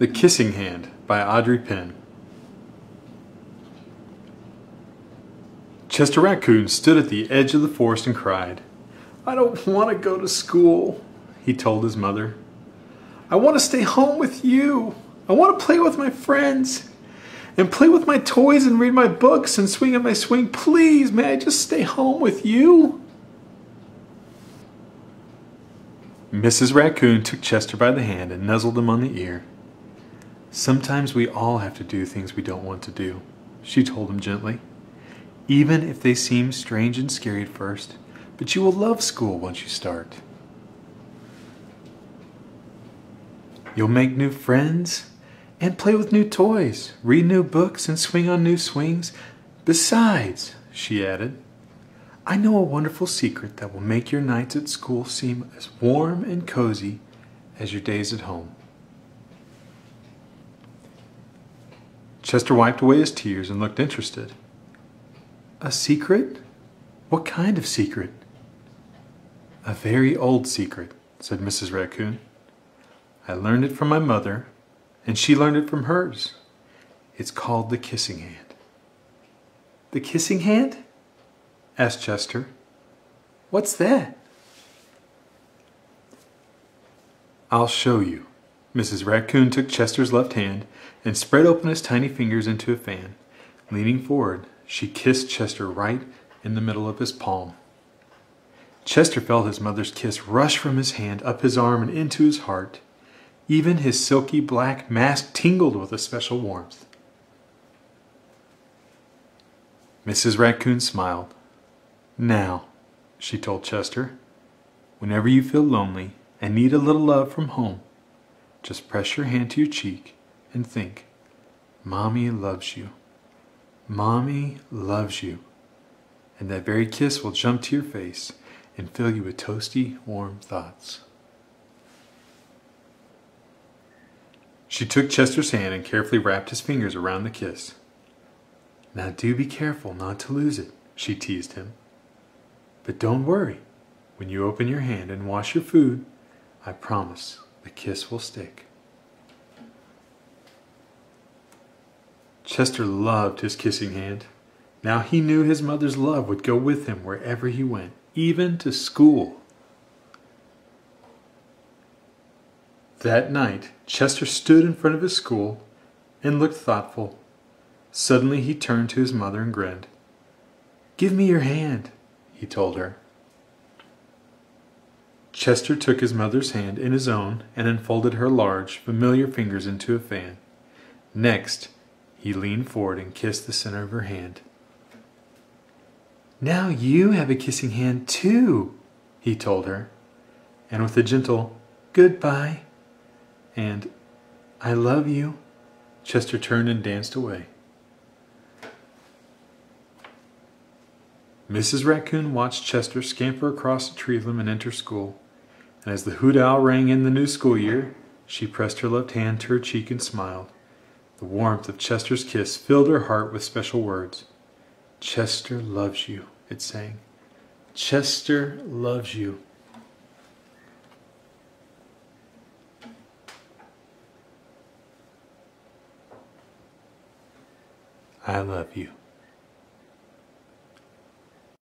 The Kissing Hand by Audrey Penn. Chester Raccoon stood at the edge of the forest and cried. "I don't want to go to school," he told his mother. "I want to stay home with you. I want to play with my friends and play with my toys and read my books and swing on my swing. Please, may I just stay home with you?" Mrs. Raccoon took Chester by the hand and nuzzled him on the ear. "Sometimes we all have to do things we don't want to do," she told him gently. "Even if they seem strange and scary at first, but you will love school once you start. You'll make new friends and play with new toys, read new books and swing on new swings. Besides," she added, "I know a wonderful secret that will make your nights at school seem as warm and cozy as your days at home." Chester wiped away his tears and looked interested. "A secret? What kind of secret?" "A very old secret," said Mrs. Raccoon. "I learned it from my mother, and she learned it from hers. It's called the Kissing Hand." "The Kissing Hand?" asked Chester. "What's that?" "I'll show you." Mrs. Raccoon took Chester's left hand and spread open his tiny fingers into a fan. Leaning forward, she kissed Chester right in the middle of his palm. Chester felt his mother's kiss rush from his hand up his arm and into his heart. Even his silky black mask tingled with a special warmth. Mrs. Raccoon smiled. "Now," she told Chester, "whenever you feel lonely and need a little love from home, just press your hand to your cheek and think, 'Mommy loves you. Mommy loves you.' And that very kiss will jump to your face and fill you with toasty, warm thoughts." She took Chester's hand and carefully wrapped his fingers around the kiss. "Now do be careful not to lose it," she teased him. "But don't worry. When you open your hand and wash your food, I promise the kiss will stick." Chester loved his kissing hand. Now he knew his mother's love would go with him wherever he went, even to school. That night, Chester stood in front of his school and looked thoughtful. Suddenly he turned to his mother and grinned. "Give me your hand," he told her. Chester took his mother's hand in his own and unfolded her large, familiar fingers into a fan. Next, he leaned forward and kissed the center of her hand. "Now you have a kissing hand too," he told her. And with a gentle "Goodbye" and "I love you," Chester turned and danced away. Mrs. Raccoon watched Chester scamper across the tree limb and enter school. And as the hoot owl rang in the new school year, she pressed her left hand to her cheek and smiled. The warmth of Chester's kiss filled her heart with special words. "Chester loves you," it sang. "Chester loves you." I love you.